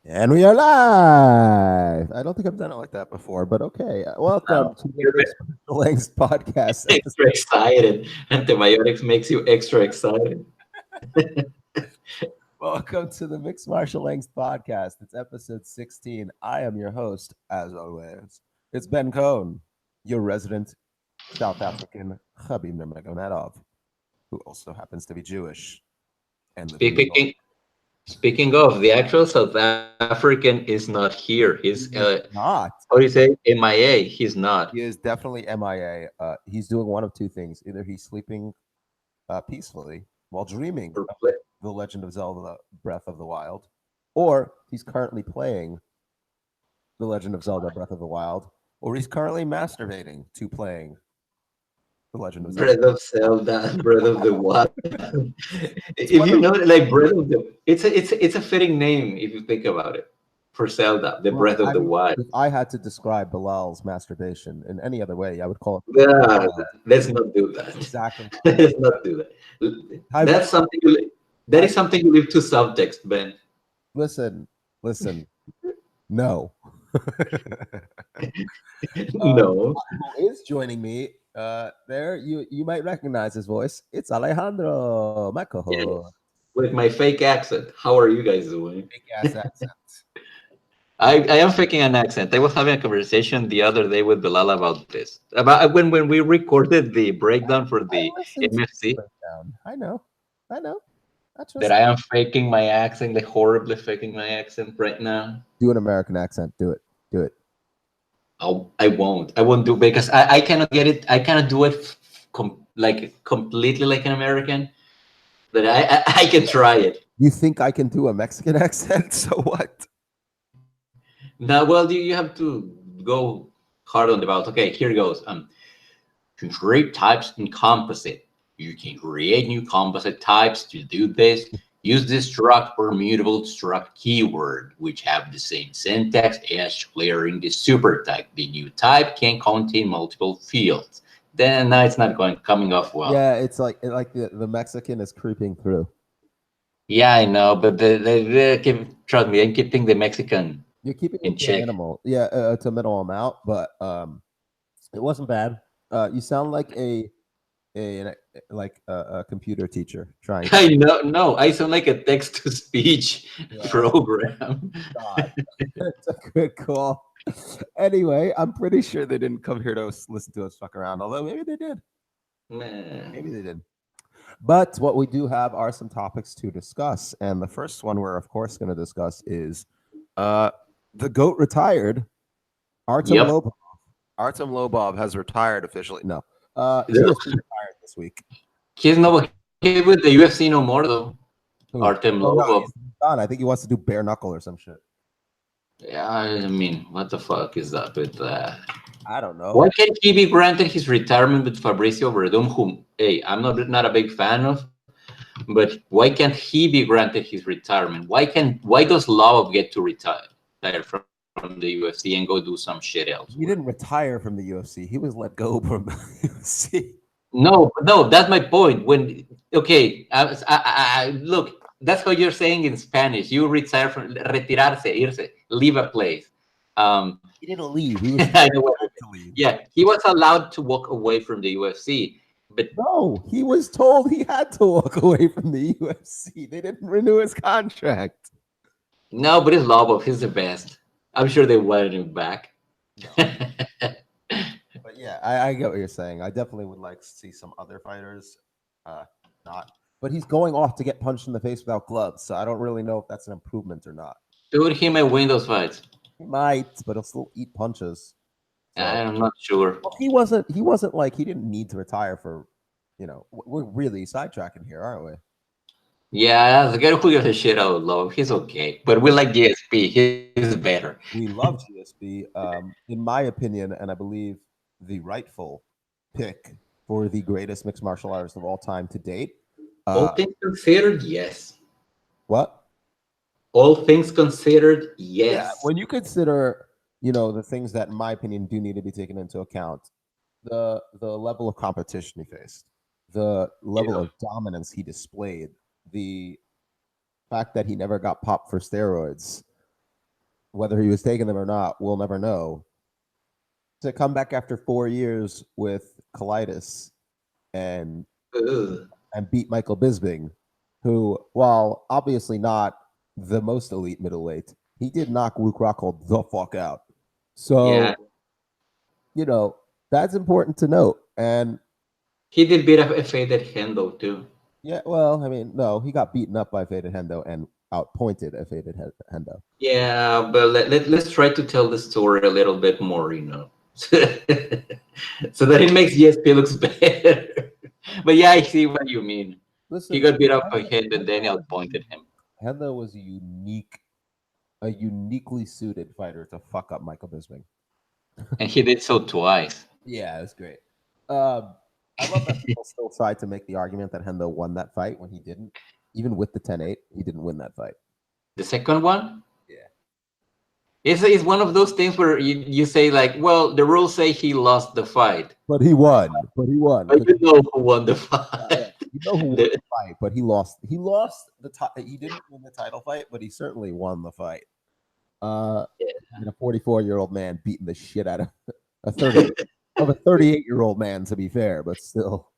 And we are live. I don't think I've done it like that before, but okay. Welcome Now, to the you're Retrospective podcast episode. extra excited. Antibiotics makes you extra excited. Welcome to the Mixed Martial Lengths podcast. It's episode 16. I am your host, as always. It's Ben Cohn, your resident South African Khabib Nurmagomedov, who also happens to be Jewish and lives in New York. Speaking speaking of, the actual South African is not here. He is not. How do you say MIA? He's not. He is definitely MIA. He's doing one of two things. Either he's sleeping peacefully while dreaming of The Legend of Zelda Breath of the Wild, or he's currently playing The Legend of Zelda Breath of the Wild, or he's currently masturbating to playing The Legend of Zelda. Breath of Zelda, Breath of the Wild. It's If one you of know it, like Breath of the, it's a fitting name if you think about it for Zelda, the well, Breath of I the mean, Wild. if I had to describe Bilal's masturbation in any other way, I would call it Yeah, let's not do that. exactly. Let's not do that. That's something you. That I is something you leave to subtext, Ben. listen. No. No, Who is joining me there? You might recognize his voice. It's Alejandro, my yes, co-host. with my fake accent. How are you guys doing? Big ass accent. I am faking an accent. I was having a conversation the other day with Bilal about this. About when we recorded the breakdown for I the listened to the MFC, breakdown. I know. I know. I that trust I you. am faking my accent, like horribly faking my accent right now. Do an American accent. Do it. Do it. I won't. I won't do because I cannot get it. I cannot do it like completely like an American. But I can try it. You think I can do a Mexican accent? So what? Now, well, you have to go hard on the belt. Okay, here goes. To create types in composite. You can create new composite types. To do this, use the struct or mutable struct keyword, which have the same syntax as declaring the super type. The new type can contain multiple fields. Then now it's not going coming off well. Yeah, it's like the Mexican is creeping through. Yeah, I know, but trust me, I'm keeping the Mexican You're keeping it in to a check. minimal. Yeah, to a minimal amount, but it wasn't bad. You sound like a computer teacher trying to. I know, no, I sound like a text to speech Yeah, program. God, that's a good call. Anyway, I'm pretty sure they didn't come here to listen to us fuck around. Although maybe they did. Maybe Man. they did. But what we do have are some topics to discuss, and the first one we're of course going to discuss is uh, the goat retired. Artem Yep. Lobov. Artem Lobov has retired officially. No, GSP retired this week. He's no he's with the UFC no more though. Who? Artem Oh no, Lobov. he's done. I think he wants to do bare knuckle or some shit. Yeah, I mean, what the fuck is that with that? I don't Why know. can't he be granted his retirement with Fabricio Verdum, whom, hey, I'm not a big fan of, but why can't he be granted his retirement? Why does Lobov get to retire from the UFC and go do some shit elsewhere? He didn't retire from the UFC. He was let go from the UFC. No, that's my point. When okay, look, that's how you're saying in Spanish. You retire from retirarse, irse, leave a place. Um, He didn't leave. He was I know what, told to leave. yeah, he was allowed to walk away from the UFC, but No, he was told he had to walk away from the UFC. They didn't renew his contract. no, but it's Lobov. He's the best. I'm sure they wanted him back. No. But yeah, I get what you're saying. I definitely would like to see some other fighters not. But he's going off to get punched in the face without gloves, so I don't really know if that's an improvement or not. Dude, he may win those fights. He might, but he'll still eat punches. So I'm not sure. well, he wasn't like he didn't need to retire for we're really sidetracking here, aren't we? Yeah, the guy who gives a shit out of Lobov, he's okay, but we like GSP. He's better. We love GSP. In my opinion, and I believe the rightful pick for the greatest mixed martial artist of all time to date. All things considered, yes. What? All things considered, Yeah, yes. when you consider, the things that, in my opinion, do need to be taken into account, the level of competition he faced, the level Yeah. of dominance he displayed, the fact that he never got popped for steroids, whether he was taking them or not, we'll never know. To come back after 4 years with colitis and Ugh. and beat Michael Bisping, who, while obviously not the most elite middleweight, he did knock Luke Rockhold the fuck out. So, Yeah, that's important to note. And he did beat a faded Hendo too. yeah, well, I mean, no, he got beaten up by Faded Hendo and outpointed a Faded Hendo. Yeah, but let's try to tell the story a little bit more, so that it makes GSP looks better. But yeah, I see what you mean. He Listen, got beat up by him, and then Hendo outpointed him. Hendo was a uniquely suited fighter to fuck up Michael Bisping. And he did so twice. Yeah, it was great. I love that people still try to make the argument that Hendo won that fight when he didn't. Even with the 10-8, he didn't win that fight. The second one? Yeah. It's one of those things where you say, like, well, the rules say he lost the fight. But he won. But he won. But you know who won the fight. Yeah. You know who won the fight, but he lost. He lost he didn't win the title fight, but he certainly won the fight. A 44-year-old man beating the shit out of a 38-year-old man, to be fair, but still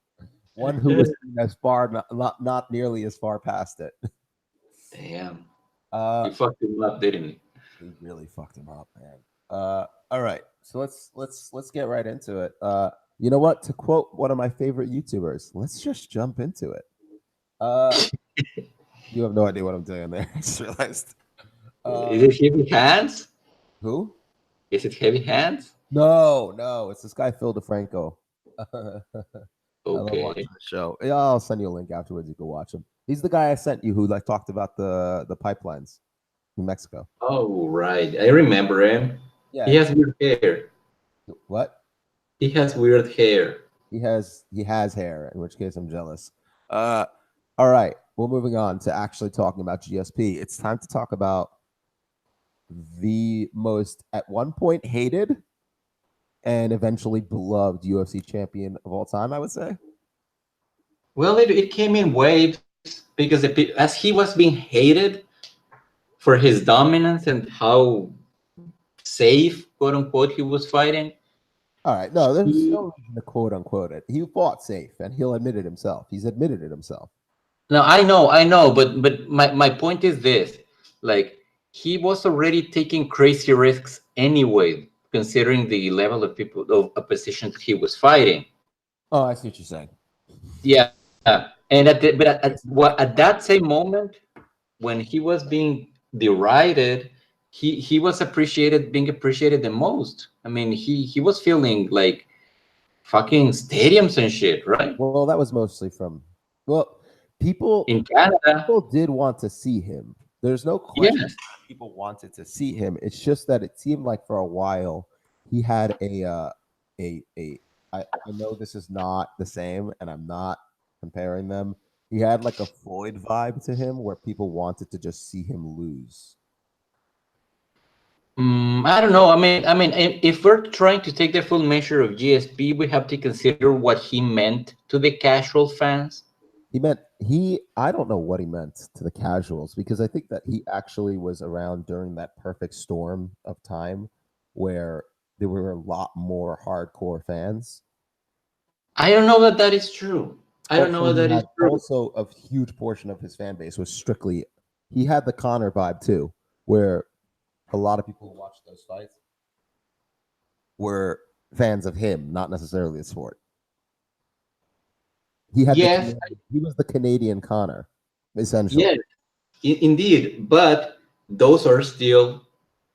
one who was as far not nearly as far past it. Damn. He fucked him up, didn't he? He really fucked him up, man. All right, so let's get right into it. You know what? To quote one of my favorite YouTubers, let's just jump into it. You have no idea what I'm doing there. I just realized. Is it Heavy Hands? Who? Is it Heavy Hands? No, it's this guy Phil DeFranco. Okay. I love watching the show. Yeah, I'll send you a link afterwards. You can watch him. He's the guy I sent you who talked about the pipelines in Mexico. Oh right, I remember him. Yeah, he has weird hair. What? He has weird hair. He has hair. In which case, I'm jealous. All right. Well, moving on to actually talking about GSP. It's time to talk about the most, at one point, hated and eventually beloved UFC champion of all time, I would say. Well, it came in waves because as he was being hated for his dominance and how safe, quote unquote, he was fighting. All right, no, there's no reason to quote unquote it. He fought safe, and he'll admit it himself. He's admitted it himself. No, I know, but my point is this: like, he was already taking crazy risks anyway, considering the level of people of opposition that he was fighting. Oh, I see what you're saying. Yeah, and at that same moment, when he was being derided, he was being appreciated the most. I mean, he was feeling like fucking stadiums and shit, right? Well, that was mostly from people in Canada. People did want to see him. There's no question people wanted to see him. It's just that it seemed like for a while he had I know this is not the same, and I'm not comparing them. He had like a Floyd vibe to him where people wanted to just see him lose. I don't know. I mean, if we're trying to take the full measure of GSP, we have to consider what he meant to the casual fans. I don't know what he meant to the casuals, because I think that he actually was around during that perfect storm of time where there were a lot more hardcore fans. I don't know that is true. I don't know that is true. Also, a huge portion of his fan base was strictly, he had the Conor vibe too, where a lot of people who watched those fights were fans of him, not necessarily the sport. He was the Canadian Conor, essentially. Yes, indeed. But those are still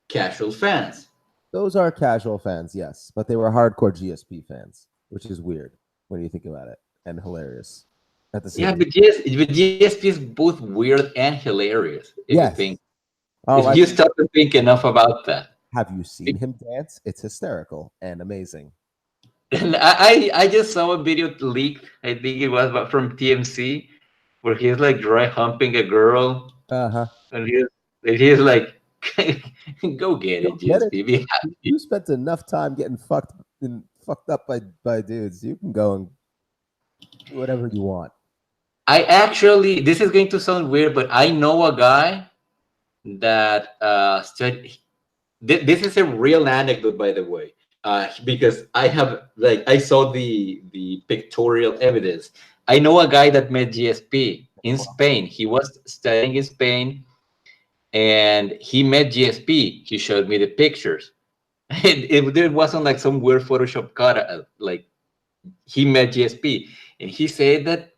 casual fans. Those are casual fans, yes, but they were hardcore GSP fans, which is weird when you think about it, and hilarious at the same time. But GSP is both weird and hilarious. If you stop to think enough about that. Have you seen him dance? It's hysterical and amazing. And I just saw a video leaked. I think it was from TMC, where he's like dry humping a girl. And he's like, "Go get it, GSP. You spent enough time getting fucked up by dudes. You can go and do whatever you want." This is going to sound weird, but I know a guy that this is a real anecdote, by the way, because I saw the pictorial evidence. I know a guy that met GSP in Spain. He was studying in Spain, and he met GSP. He showed me the pictures. It wasn't like some weird Photoshop cut. Like he met GSP, and he said that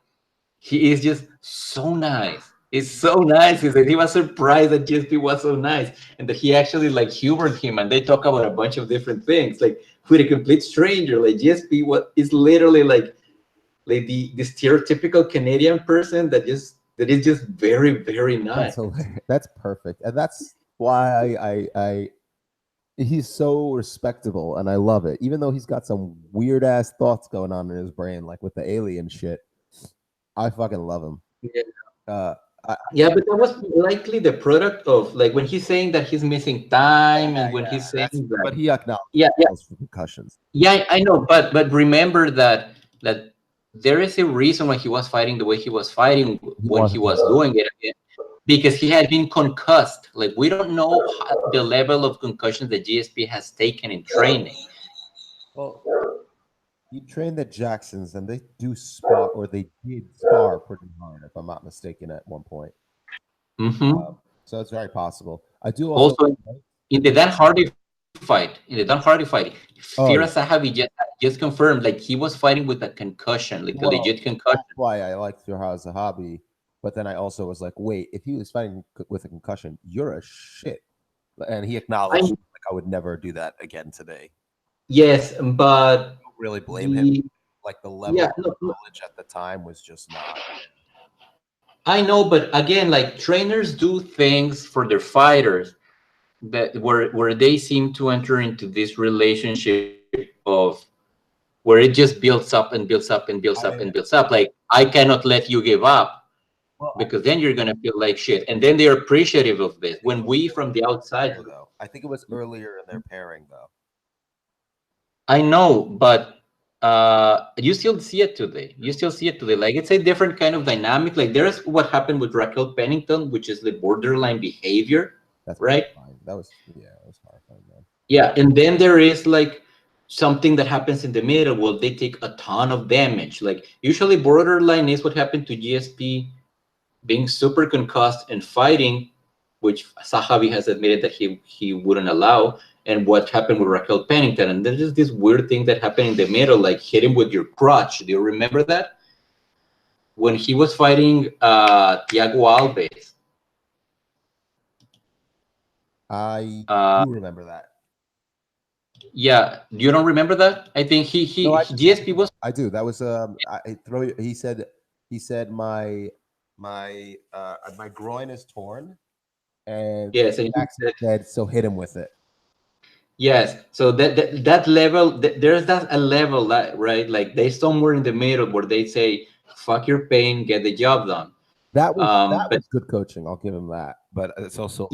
he is just so nice. It's so nice. He said he was surprised that GSP was so nice, and that he actually like humored him, and they talk about a bunch of different things, like with a complete stranger. Like GSP is literally like the stereotypical Canadian person that is just very, very nice. That's perfect, and that's why I he's so respectable, and I love it. Even though he's got some weird ass thoughts going on in his brain, like with the alien shit, I fucking love him. Yeah. Uh, Yeah, but that was likely the product of like when he's saying that he's missing time, and when he's saying that, but he acknowledged yeah, those concussions. yeah, I know, but remember that there is a reason why he was fighting the way he was fighting when he was doing it again, because he had been concussed. Like we don't know the level of concussions that GSP has taken in training. Well, he trained at Jackson's, and they do spar, or they did spar pretty hard, if I'm not mistaken, at one point. So it's very possible. I do also in the Dan Hardy fight. Firas Zahabi just confirmed like he was fighting with a concussion, like a legit concussion. That's why I like Firas Zahabi, but then I also was like, wait, if he was fighting with a concussion, you're a shit. And he acknowledged like I would never do that again today. Yes, but I don't really blame him. Like the level of knowledge at the time was just not. I know, but again, like trainers do things for their fighters that where they seem to enter into this relationship of where it just builds up and builds up and builds up and builds up. Like I cannot let you give up, because then you're gonna feel like shit, and then they're appreciative of this. When we from the outside, though, I think it was earlier in their pairing, though. I know, but you still see it today. You still see it today. Like it's a different kind of dynamic. Like there's what happened with Raquel Pennington, which is the borderline behavior. That's right. That was horrifying, man. Yeah, and then there is like something that happens in the middle where they take a ton of damage. Like usually borderline is what happened to GSP being super concussed and fighting, which Sahabi has admitted that he wouldn't allow, and what happened with Raquel Pennington. And there's just this weird thing that happened in the middle, like hit him with your crotch. Do you remember that? When he was fighting Thiago Alves. I do remember that. Yeah, you don't remember that? I think GSP was. I do. That was He said my groin is torn, and yes, and Jackson said so hit him with it. Yes, so that level, there's a level that right, like they somewhere in the middle where they say, "Fuck your pain, get the job done." That was good coaching. I'll give him that. But it's also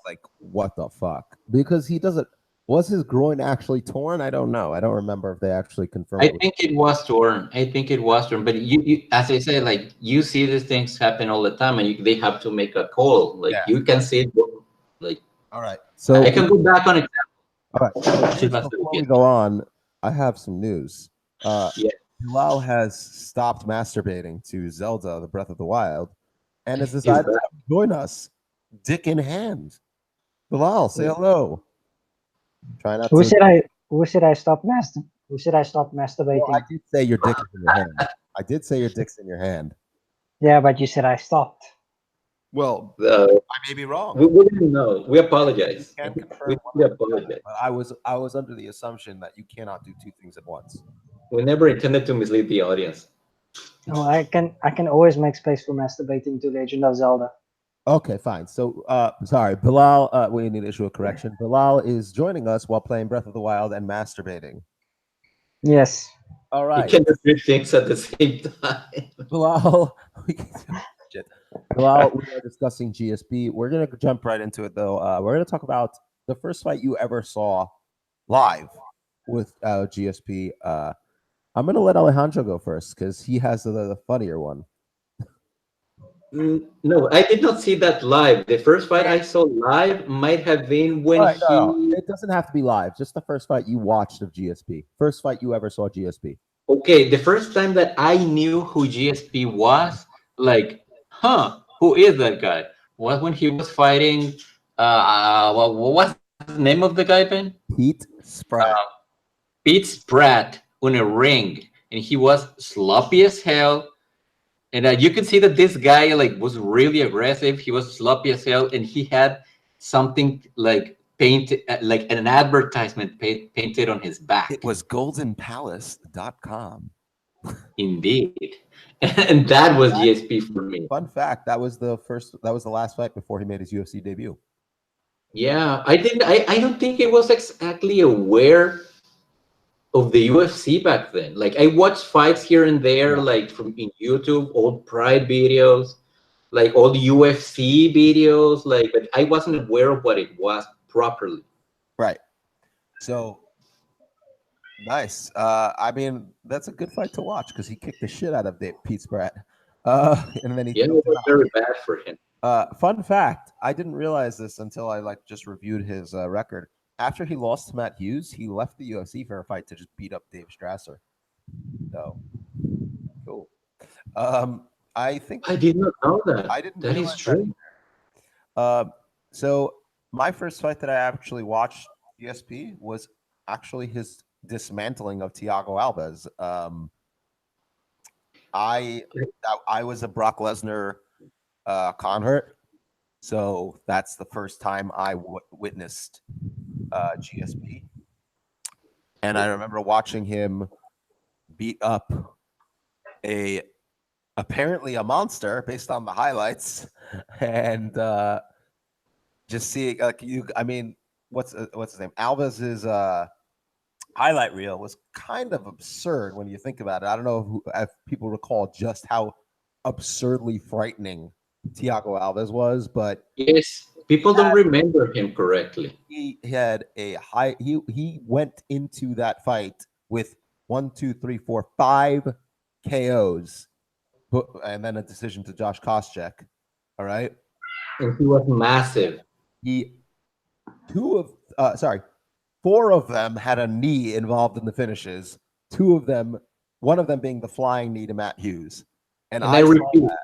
like what the fuck? Because he doesn't. Was his groin actually torn? I don't know. I don't remember if they actually confirmed. I think it was torn. But you, as I say, like you see these things happen all the time, and they have to make a call. Like you can see it. Like all right, so I can go back on it. All right. Before we go on, I have some news. Bilal has stopped masturbating to Zelda: The Breath of the Wild, and has decided to join us, dick in hand. Bilal, say hello. Try not who to. Who should I stop masturbating? Who should I stop masturbating? Well, I did say your dick is in your hand. I did say your dick's in your hand. Yeah, but you said I stopped. Well, I may be wrong. We didn't know. We apologize. We apologize. But I was under the assumption that you cannot do two things at once. We never intended to mislead the audience. No, I can always make space for masturbating to Legend of Zelda. Okay, fine. So, sorry, Bilal. We need to issue a correction. Bilal is joining us while playing Breath of the Wild and masturbating. Yes. All right. You can do three things at the same time. Bilal. Well, we are discussing GSP. We're going to jump right into it, though. We're going to talk about the first fight you ever saw live with GSP. I'm going to let Alejandro go first because he has the funnier one. No, I did not see that live. The first fight I saw live might have been when Right, he. no, it doesn't have to be live. Just the first fight you watched of GSP. First fight you ever saw GSP. Okay, the first time that I knew who GSP was, like, who is that guy? Was when he was fighting. What was the name of the guy, Ben? Pete Spratt. Pete Spratt on a ring, and he was sloppy as hell. And you could see that this guy like was really aggressive. He was sloppy as hell, and he had something like painted, like an advertisement painted on his back. It was goldenpalace.com. Indeed, and that was GSP for me. Fun fact, that was the last fight before he made his UFC debut. Yeah, I didn't. I don't think I was exactly aware of the UFC back then. Like I watched fights here and there, like from in YouTube, old Pride videos, like old UFC videos, like, but I wasn't aware of what it was properly. Right. So nice. I mean, that's a good fight to watch because he kicked the shit out of Pete Spratt. And then he it was very bad for him. Fun fact, I didn't realize this until I just reviewed his record. After he lost to Matt Hughes, he left the UFC for a fight to just beat up Dave Strasser. So cool. I think I did not know that. I didn't. That is true. So my first fight that I actually watched GSP was actually his dismantling of Thiago Alves. I was a Brock Lesnar convert, so that's the first time I witnessed GSP, and I remember watching him beat up apparently a monster based on the highlights, and just seeing I mean, what's his name? Alves's highlight reel was kind of absurd when you think about it. I don't know if people recall just how absurdly frightening Thiago Alves was, but yes, people don't remember him correctly. He had a high. He went into that fight with 1, 2, 3, 4, 5 KOs, and then a decision to Josh Koscheck. All right, and he was massive. Four of them had a knee involved in the finishes. One of them being the flying knee to Matt Hughes. And I repeat, that,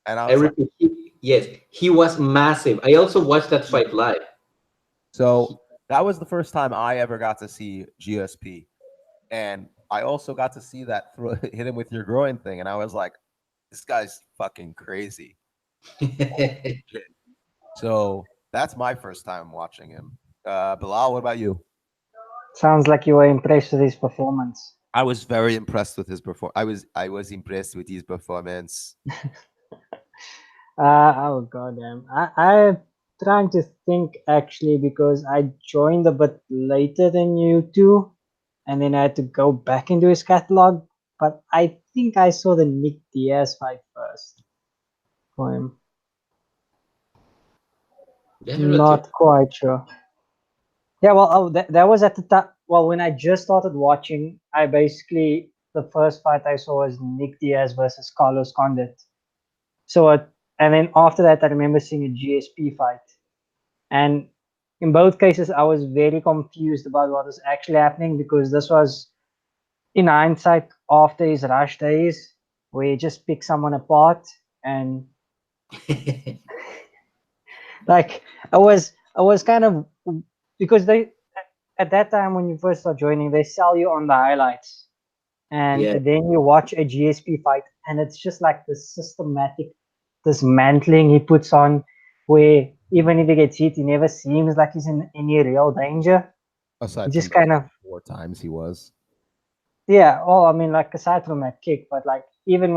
and I repeat, yes, he was massive. I also watched that fight live. So that was the first time I ever got to see GSP, and I also got to see that hit him with your groin thing, and I was like, this guy's fucking crazy. So that's my first time watching him. Bilal, what about you? Sounds like you were impressed with his performance. I was very impressed with his performance. I was impressed with his performance. Oh goddamn! I'm trying to think actually because I joined a bit later than you two, and then I had to go back into his catalog. But I think I saw the Nick Diaz fight first for him. Not quite sure. Yeah, well, that was at the time. Well, when I just started watching, I basically the first fight I saw was Nick Diaz versus Carlos Condit. So, and then after that, I remember seeing a GSP fight, and in both cases, I was very confused about what was actually happening because this was, in hindsight, after his rush days, where he just picked someone apart and like I was kind of, because they at that time when you first start joining, they sell you on the highlights, and then you watch a GSP fight, and it's just like the systematic dismantling he puts on, where even if he gets hit, he never seems like he's in any real danger. Aside just from kind of 4 times he was. Yeah, well, I mean, like aside from that kick, but like even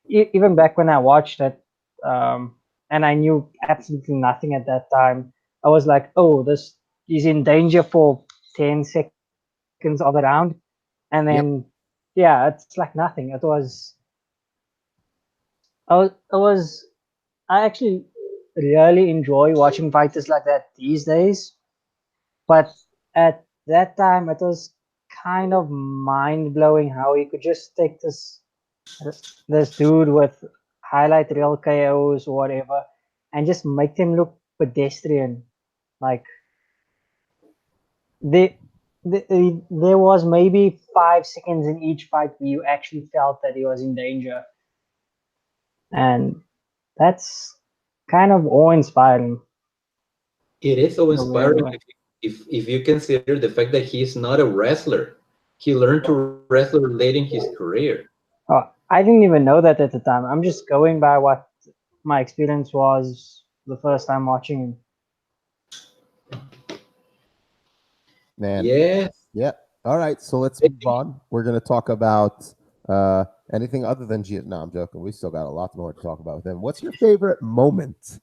even back when I watched it, and I knew absolutely nothing at that time, I was like, oh, this he's in danger for 10 seconds of the round, and then yeah, it's like nothing. I actually really enjoy watching fighters like that these days, but at that time it was kind of mind blowing how he could just take this dude with highlight real KOs or whatever, and just make them look pedestrian. Like they, there was maybe 5 seconds in each fight where you actually felt that he was in danger, and that's kind of awe-inspiring. It is so in a weird inspiring way. if you consider the fact that he's not a wrestler. He learned to wrestle late in his career. Oh, I didn't even know that at the time. I'm just going by what my experience was the first time watching him. Man. Yes. Yeah. All right. So let's move on. We're going to talk about anything other than GSP. No, I'm joking. We still got a lot more to talk about with him. What's your favorite moment?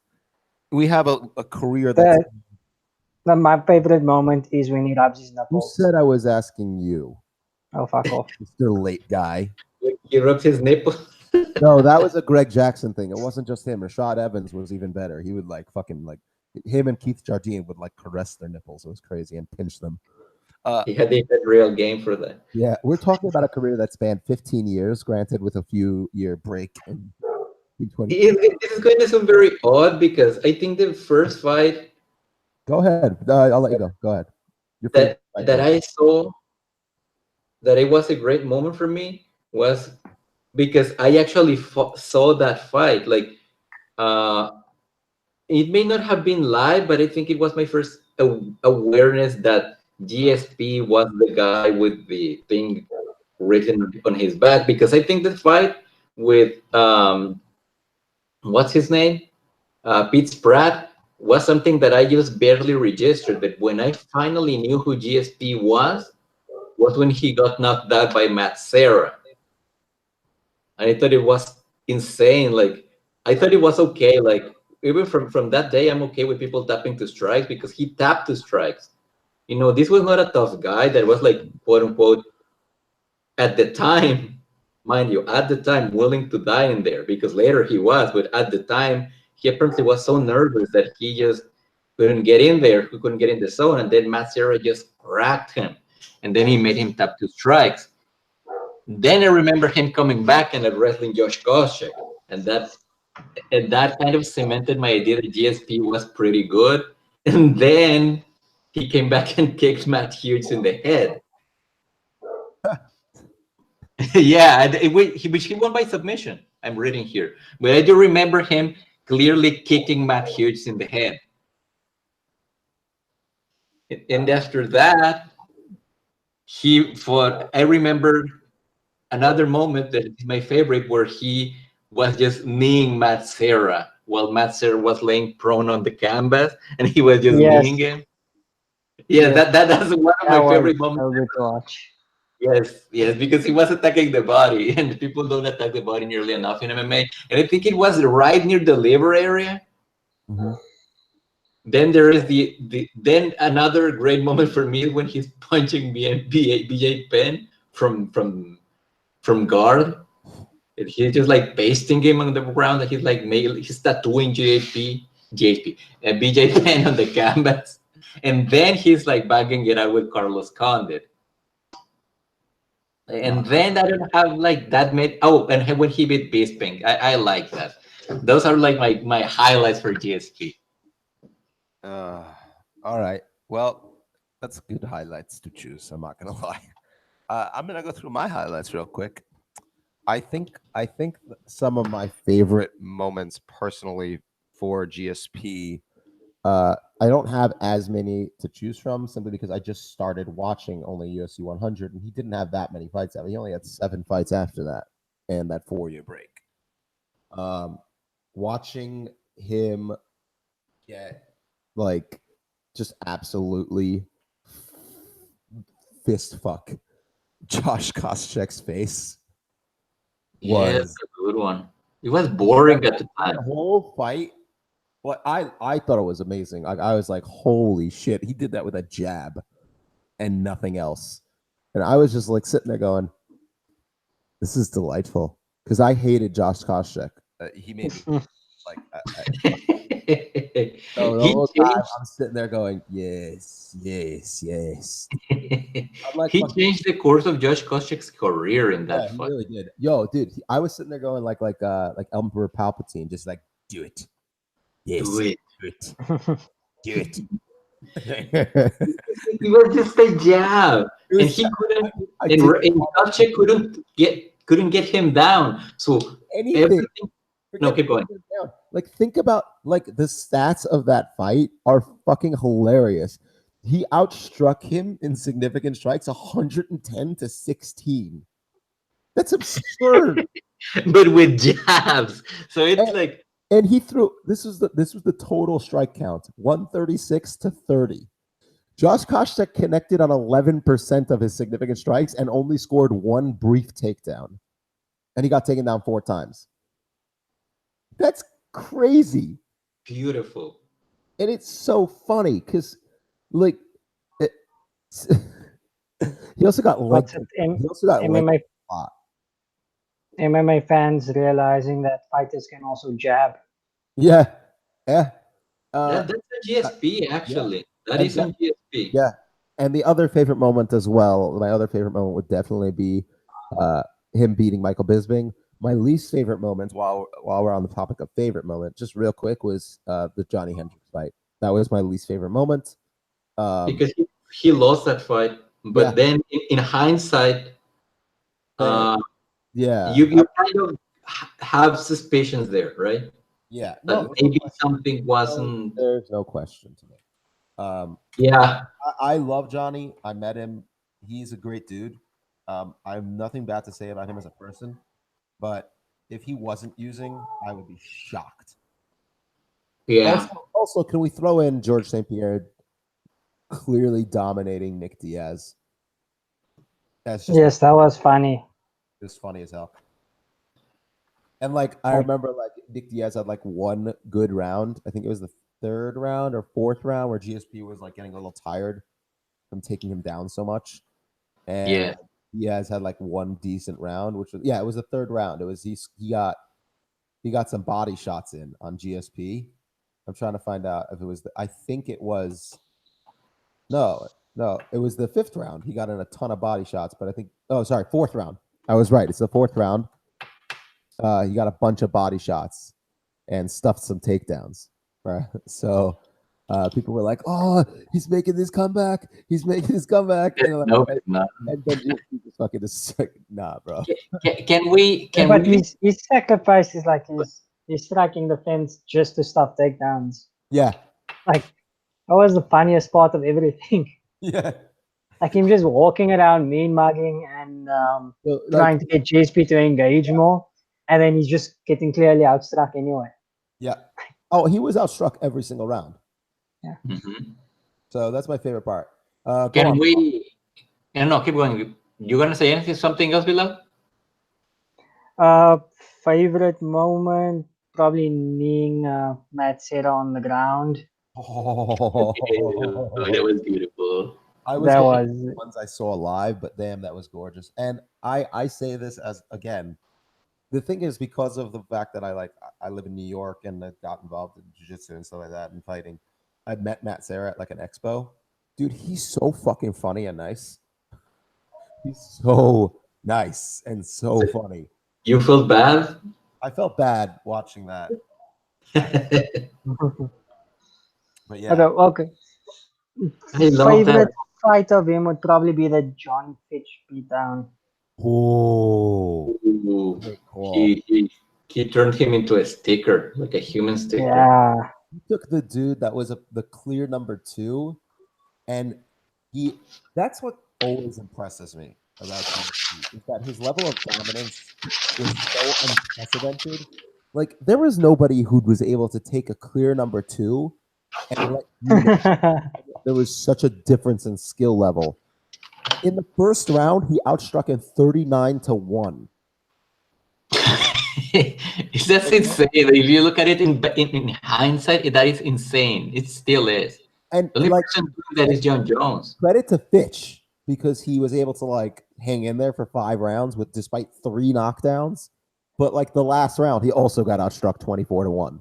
We have a career that's. My favorite moment is when he rubs his Who nipples. said I was asking you? Oh, fuck off. Mr. Late Guy. He rubs his nipple. No, that was a Greg Jackson thing. It wasn't just him. Rashad Evans was even better. He would like fucking like him and Keith Jardine would like caress their nipples. It was crazy and pinch them. He had a real game for that. Yeah, we're talking about a career that spanned 15 years, granted with a few-year break in 2020. This is going to sound very odd because I think the first fight Go ahead. I'll let you go. Go ahead. Your favorite fight. that I saw that it was a great moment for me was because I actually saw that fight. Like, it may not have been live, but I think it was my first awareness that GSP was the guy with the thing written on his back. Because I think the fight with what's his name, Pete Spratt, was something that I just barely registered. But when I finally knew who GSP was when he got knocked out by Matt Serra. And I thought it was insane. Like, I thought it was okay. Like, even from that day, I'm okay with people tapping to strikes because he tapped to strikes. You know, this was not a tough guy that was like, quote unquote, at the time, mind you, at the time, willing to die in there, because later he was, but at the time, he apparently was so nervous that he just couldn't get in there, he couldn't get in the zone, and then Matt Serra just cracked him, and then he made him tap 2 strikes. Then I remember him coming back and wrestling Josh Koscheck, and that kind of cemented my idea that GSP was pretty good. And then he came back and kicked Matt Hughes in the head. Yeah, which he won by submission. I'm reading here, but I do remember him clearly kicking Matt Hughes in the head. And after that, I remember another moment that is my favorite, where he was just kneeing Matt Serra while Matt Serra was laying prone on the canvas, and he was just kneeing him. Yeah, that's one of my favorite moments. So good to watch. Yes, because he was attacking the body, and people don't attack the body nearly enough in MMA. And I think it was right near the liver area. Mm-hmm. Then there is then another great moment for me is when he's punching BJ Penn from guard, and he's just like pasting him on the ground, and he's like he's tattooing and BJ Penn on the canvas, and then he's like bagging it out with Carlos Condit. And then I don't have like that many. Oh, and when he beat Bisping, I like that. Those are like my highlights for GSP. All right. Well, that's good highlights to choose. I'm not gonna lie. I'm gonna go through my highlights real quick. I think some of my favorite moments personally for GSP. I don't have as many to choose from simply because I just started watching only UFC 100, and he didn't have that many fights. He only had 7 fights after that, and that 4-year break. Watching him get like just absolutely fist fuck Josh Koscheck's face was a good one. It was boring at the time. The whole fight. Well, I thought it was amazing. I was like, holy shit, he did that with a jab and nothing else. And I was just like sitting there going, this is delightful. Because I hated Josh Koscheck. He made me like So the he whole time changed. I'm sitting there going, yes, yes, yes. I'm like, He changed the course of Josh Koscheck's career in yeah, that he fight. really did. Yo, dude, I was sitting there going like Emperor Palpatine, just like, do it. Yes, Do it. do it. Do it. He was just a jab, It and was- he couldn't. I And, didn't and want Koscheck couldn't get him down. So anything. everything. No, Forget keep going. it down. Like, think about like the stats of that fight are fucking hilarious. He outstruck him in significant strikes 110 to 16. That's absurd. But with jabs, so it's And- like And he threw this was the total strike count, 136 to 30. Josh Koscheck connected on 11% of his significant strikes and only scored one brief takedown. And he got taken down 4 times. That's crazy. beautiful. And it's so funny because, like, it, he also got leg. What's it? He also got leg MMA a lot. MMA fans realizing that fighters can also jab. Yeah, yeah, That's a GSP actually. That And is on GSP. yeah. And the other favorite moment as well. My other favorite moment would definitely be him beating Michael Bisping. My least favorite moment, while we're on the topic of favorite moment, just real quick, was the Johnny Hendricks fight. That was my least favorite moment. Because he lost that fight, but Yeah. then in hindsight, Yeah, you kind of have suspicions there, right? yeah. That No, maybe something wasn't. there's no question to me. Yeah, I love Johnny. I met him. He's a great dude. I have nothing bad to say about him as a person, but if he wasn't using, I would be shocked. yeah. Also, can we throw in George St. Pierre clearly dominating Nick Diaz? That's just Yes, that was funny. it's funny as hell. And like I remember, like Nick Diaz had like one good round. I think it was the 3rd round or 4th round where GSP was like getting a little tired from taking him down so much. And Yeah. Diaz had like one decent round, which was it was the 3rd round. It was he got some body shots in on GSP. I'm trying to find out if it was I think it was no, it was the 5th round. He got in a ton of body shots, but I think 4th round. I was right. It's the 4th round. He got a bunch of body shots and stuffed some takedowns. Right. So people were like, "Oh, he's making this comeback. He's making his comeback." And, like, No, it's not. and then he just fucking just like, nah, bro. Can we? But his sacrifice is like he's striking the fence just to stop takedowns. Yeah. Like that was the funniest part of everything. Yeah. Like him just walking around mean mugging and So, trying to get GSP to engage more, and then he's just getting clearly outstruck anyway. Yeah. Oh, he was outstruck every single round. Mhm. So that's my favorite part. Can we? No, keep going. You gonna say anything? Something else, below? Favorite moment probably kneeing Matt Serra on the ground. Oh, That was beautiful. I was That one of was the ones I saw live, but damn, that was gorgeous. And I say this as again, the thing is because of the fact that I live in New York and I got involved in jiu-jitsu and stuff like that and fighting. I met Matt Serra at like an expo. Dude, he's so fucking funny and nice. He's so nice and so funny. You felt bad? I felt bad watching that. But yeah. okay. I love Favorite that. fight of him would probably be the John Fitch beatdown. Oh, Ooh, great call. he turned him into a sticker, like a human sticker. Yeah. He took the dude that was the clear number 2, and that's what always impresses me about GSP, is that his level of dominance is so unprecedented. Like there was nobody who was able to take a clear number 2 and let you know there was such a difference in skill level. In the first round, he outstruck him 39-1. That's insane. If you look at it in hindsight, that is insane. It still is. And The only like person doing that is John Jones. credit to Fitch because he was able to like hang in there for 5 rounds despite 3 knockdowns. But like the last round, he also got outstruck 24-1.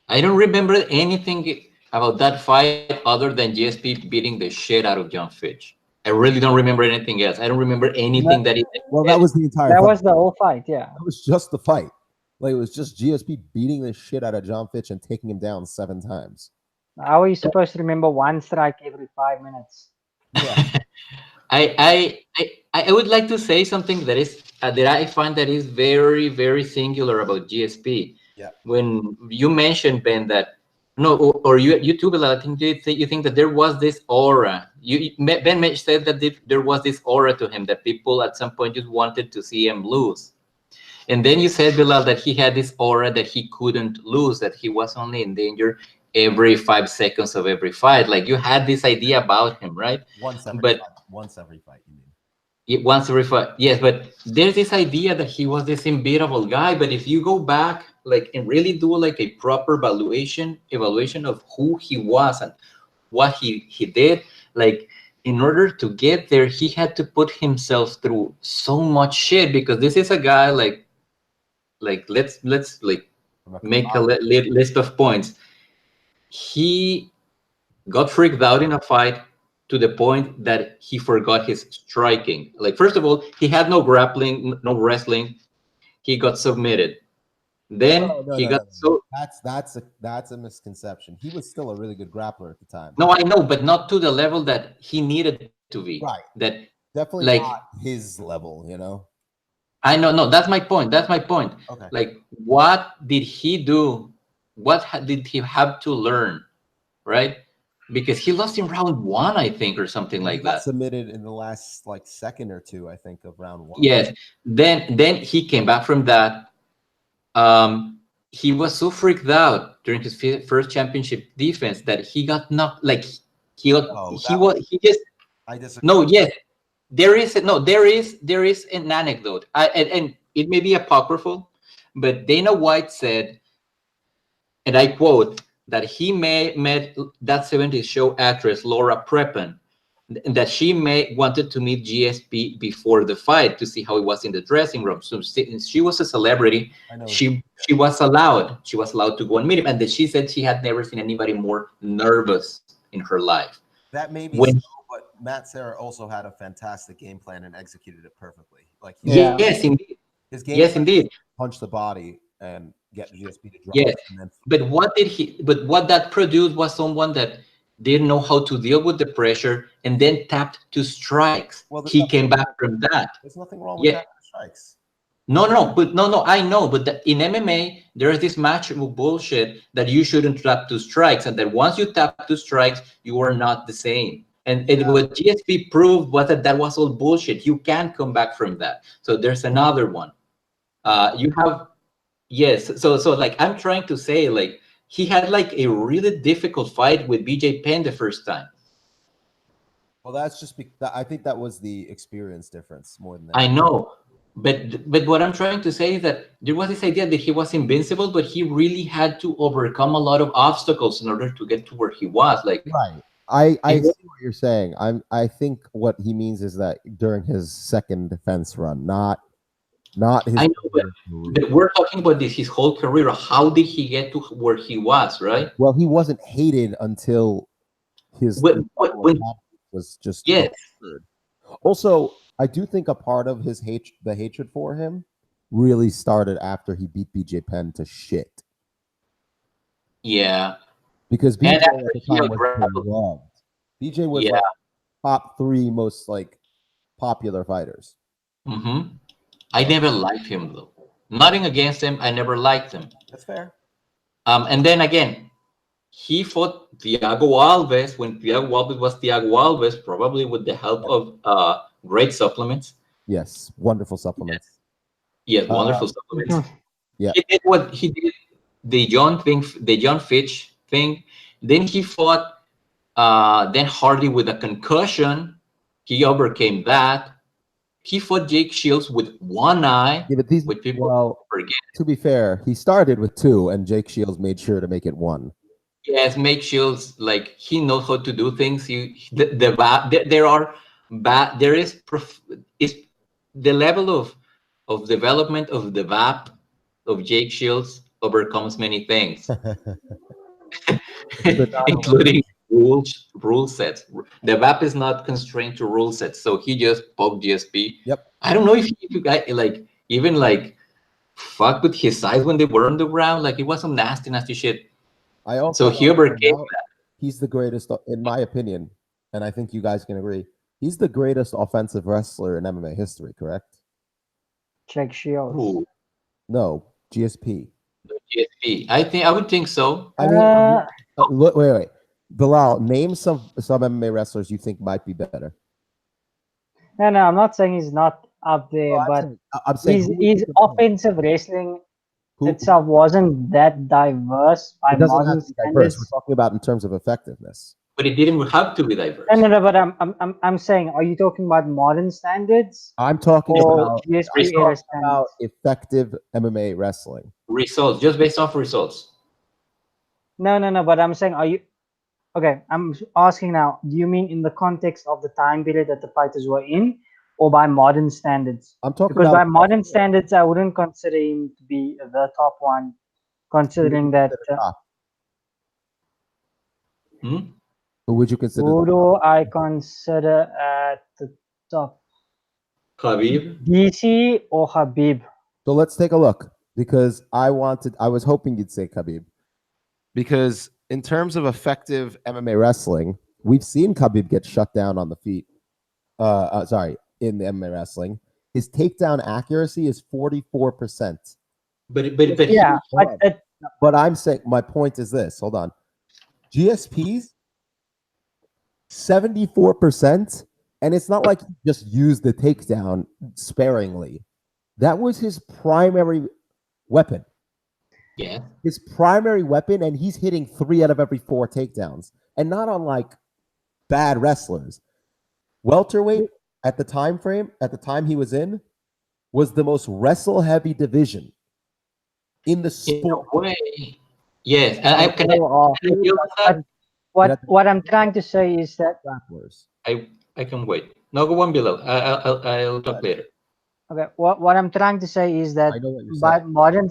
I don't remember anything about that fight other than GSP beating the shit out of John Fitch. I really don't remember anything else. I don't remember anything that is. Well, that was the entire That fight. was the whole fight, yeah. That was just the fight. Like, it was just GSP beating the shit out of John Fitch and taking him down 7 times. How are you supposed to remember one strike every 5 minutes? Yeah. I would like to say something that is that I find that is very, very singular about GSP. Yeah. When you mentioned, Ben, that no, or you too, Bilal, I think you think that there was this aura. Ben said that there was this aura to him that people at some point just wanted to see him lose. And then you said, Bilal, that he had this aura that he couldn't lose, that he was only in danger every 5 seconds of every fight. Like, you had this idea about him, right? Once every But fight. Once every fight, you mean? once every fight, yes. But there's this idea that he was this unbeatable guy. But if you go back, like, and really do like a proper evaluation of who he was and what he did, like, in order to get there, he had to put himself through so much shit, because this is a guy like let's like make a list of points. He got freaked out in a fight to the point that he forgot his striking. Like, first of all, he had no grappling, no wrestling. He got submitted. Then so. That's a misconception. He was still a really good grappler at the time. No, I know, but not to the level that he needed to be. Right. That definitely like not his level, you know. I know, no, that's my point. That's my point. Okay. Like, what did he do? What did he have to learn, right? Because he lost in round 1, I think, or something like that. Submitted in the last like second or two, I think, of round 1. Yes. Then he came back from that. He was so freaked out during his first championship defense that he got knocked. Like, he just. I disagree. No, yes. There is an anecdote, and it may be apocryphal, but Dana White said, and I quote, that he met that 70s show actress Laura Prepon, and that she wanted to meet GSP before the fight to see how it was in the dressing room. So since she was a celebrity, she was allowed to go and meet him, and that she said she had never seen anybody more nervous in her life. That may be so, but Matt Serra also had a fantastic game plan and executed it perfectly. Like, yes, indeed. His game yes, plan indeed. Punch the body and get GSP to drop. Yes, and then... but what that produced was someone that didn't know how to deal with the pressure and then tapped 2 strikes. Well, he came back from that. There's nothing wrong with tapping strikes. No, I know, but in MMA, there's this matchable bullshit that you shouldn't tap 2 strikes, and that once you tap 2 strikes, you are not the same. And what GSP proved was that was all bullshit. You can't come back from that. So there's another one. You have, yes. So like, I'm trying to say, like, he had like a really difficult fight with BJ Penn the first time. Well, that's just I think that was the experience difference more than that. I know, but what I'm trying to say is that there was this idea that he was invincible, but he really had to overcome a lot of obstacles in order to get to where he was. Like, right. I see what you're saying. I think what he means is that during his second defense run, not his. I know, but we're talking about his whole career. How did he get to where he was, right? Well, he wasn't hated until his was just absurd. Also, I do think a part of his the hatred for him really started after he beat BJ Penn to shit. Yeah. Because BJ at the time was loved. BJ was like top 3 most like popular fighters. Mm-hmm. I never liked him though. Nothing against him. I never liked him. That's fair. And then again, he fought Thiago Alves when Thiago Alves was Thiago Alves, probably with the help of great supplements. Yes, wonderful supplements. Yes, wonderful supplements. Yeah. He did what he did, the John Fitch thing. Then he fought Dan Hardy with a concussion. He overcame that. He fought Jake Shields with 1 eye. Yeah, but these people forget. To be fair, he started with 2, and Jake Shields made sure to make it 1. Yes, Jake Shields, like, he knows how to do things. Is the level of development of the VAP of Jake Shields overcomes many things, But not including rule sets. The VAP is not constrained to rule sets, so he just poked GSP. Yep. I don't know if you guys like even like fuck with his size when they were on the ground. Like it was some nasty shit. I also So he overcame that. He's the greatest, in my opinion, and I think you guys can agree. He's the greatest offensive wrestler in MMA history, correct? Check Shields. Ooh, No, GSP. GSP. I would think so. I mean, look, wait. Bilal, name some MMA wrestlers you think might be better. No, I'm not saying he's not up there, but I'm saying his offensive wrestling itself wasn't that diverse by modern standards. We're talking about in terms of effectiveness. But it didn't have to be diverse. No, but I'm saying, are you talking about modern standards? I'm talking about effective MMA wrestling. Results, just based off results. No, but I'm saying, are you okay? I'm asking now, do you mean in the context of the time period that the fighters were in, or by modern standards? I'm talking because by modern standards, I wouldn't consider him to be the top one, considering that. Who would you consider? Who do I consider at the top? Khabib, DC or Khabib? So let's take a look, because I was hoping you'd say Khabib, because in terms of effective MMA wrestling, we've seen Khabib get shut down on the feet. In the MMA wrestling, his takedown accuracy is 44%. But yeah, but I'm saying my point is this. Hold on, GSP's 74%, and it's not like he just used the takedown sparingly. That was his primary weapon. Yeah. His primary weapon, and he's hitting 3 out of every 4 takedowns. And not unlike bad wrestlers. Welterweight, at the time he was in, was the most wrestle-heavy division in the sport. In a way. Yes. What I'm trying to say is that I can wait. No, go on below. I'll talk later. Okay. What I'm trying to say is that by modern,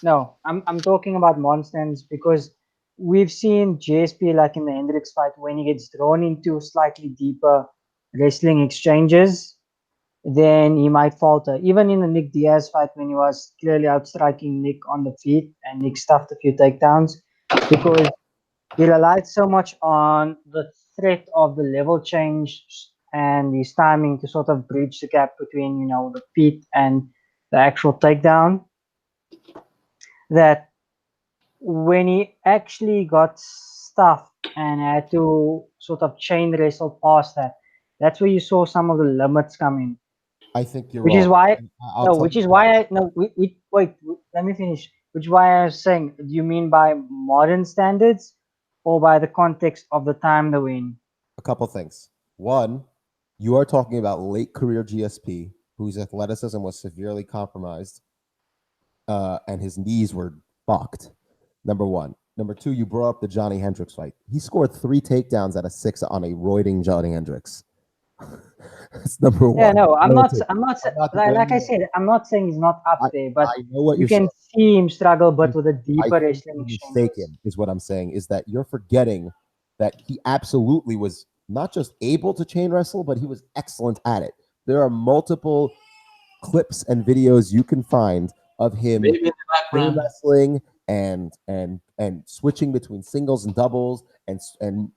I'm talking about modern standards, because we've seen GSP, like in the Hendricks fight, when he gets drawn into slightly deeper wrestling exchanges, then he might falter. Even in the Nick Diaz fight, when he was clearly outstriking Nick on the feet and Nick stuffed a few takedowns, because he relied so much on the threat of the level change and his timing to sort of bridge the gap between, the feet and the actual takedown, that when he actually got stuffed and had to sort of chain wrestle past that, that's where you saw some of the limits come in. I think you're wrong. Wait, let me finish. Which is why I was saying, do you mean by modern standards or by the context of the time that we're in? A couple things. One, you are talking about late career GSP, whose athleticism was severely compromised, and his knees were fucked. Number one. Number two, you brought up the Johnny Hendricks fight. He scored 3 takedowns out of 6 on a roiding Johnny Hendricks. That's number one. Yeah, no, I'm not like I said, I'm not saying he's not up there, but you can see him struggle, but with a deeper wrestling. Mistaken is what I'm saying, is that you're forgetting that he absolutely was not just able to chain wrestle, but he was excellent at it. There are multiple clips and videos you can find of him wrestling and switching between singles and doubles and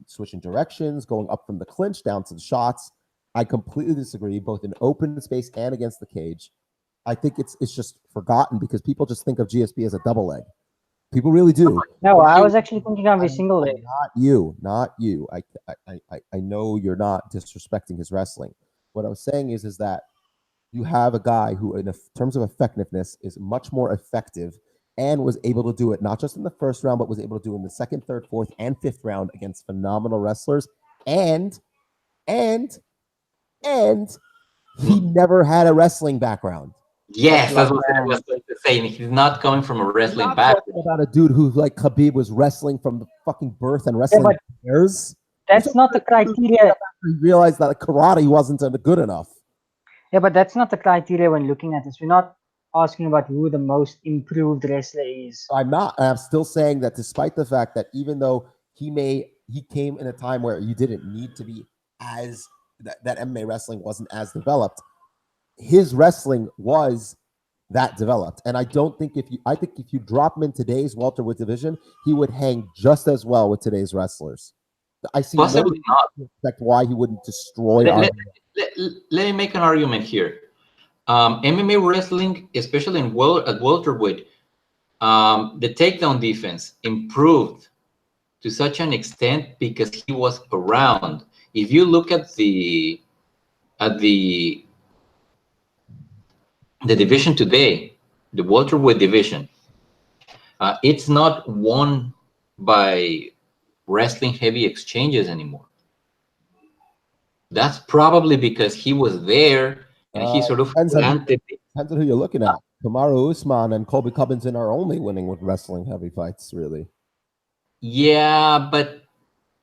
switching directions, going up from the clinch down to the shots. I completely disagree, both in open space and against the cage. I think it's just forgotten because people just think of GSP as a double leg. People really do. No, I was actually thinking of a single leg. Not you. I know you're not disrespecting his wrestling. What I was saying is that you have a guy who, in terms of effectiveness, is much more effective and was able to do it not just in the first round, but was able to do it in the second, third, fourth, and fifth round against phenomenal wrestlers. And he never had a wrestling background. Yes, that's what I was going to say. He's not coming from a wrestling background. About a dude who, like Khabib, was wrestling from the fucking birth and wrestling years. That's not the criteria. He realized that karate wasn't good enough. Yeah, but that's not the criteria when looking at this. We're not asking about who the most improved wrestler is. I'm not. I'm still saying that despite the fact that even though he came in a time where you didn't need to be as that MMA wrestling wasn't as developed, his wrestling was that developed. And I don't think I think if you drop him in today's welterweight division, he would hang just as well with today's wrestlers. I see Possibly not. no respect why he wouldn't destroy. Let me make an argument here. MMA wrestling, especially at welterweight, the takedown defense improved to such an extent because he was around. If you look at the division today, the welterweight division, it's not won by wrestling heavy exchanges anymore. That's probably because he was there and he sort of depends on who you're looking at. Kamaru Usman and Colby Covington are only winning with wrestling heavy fights, really. Yeah, but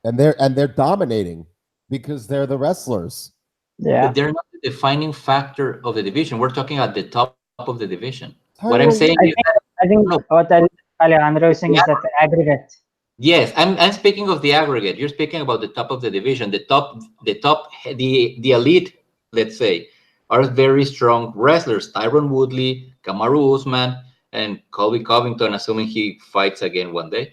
they're dominating because they're the wrestlers. Yeah, but they're not the defining factor of the division. We're talking at the top of the division. What I'm saying is that I think what Alejandro is saying is that the aggregate. yes, I'm speaking of the aggregate. You're speaking about the top of the division. The elite, let's say, are very strong wrestlers. Tyron Woodley, Kamaru Usman, and Colby Covington, assuming he fights again one day.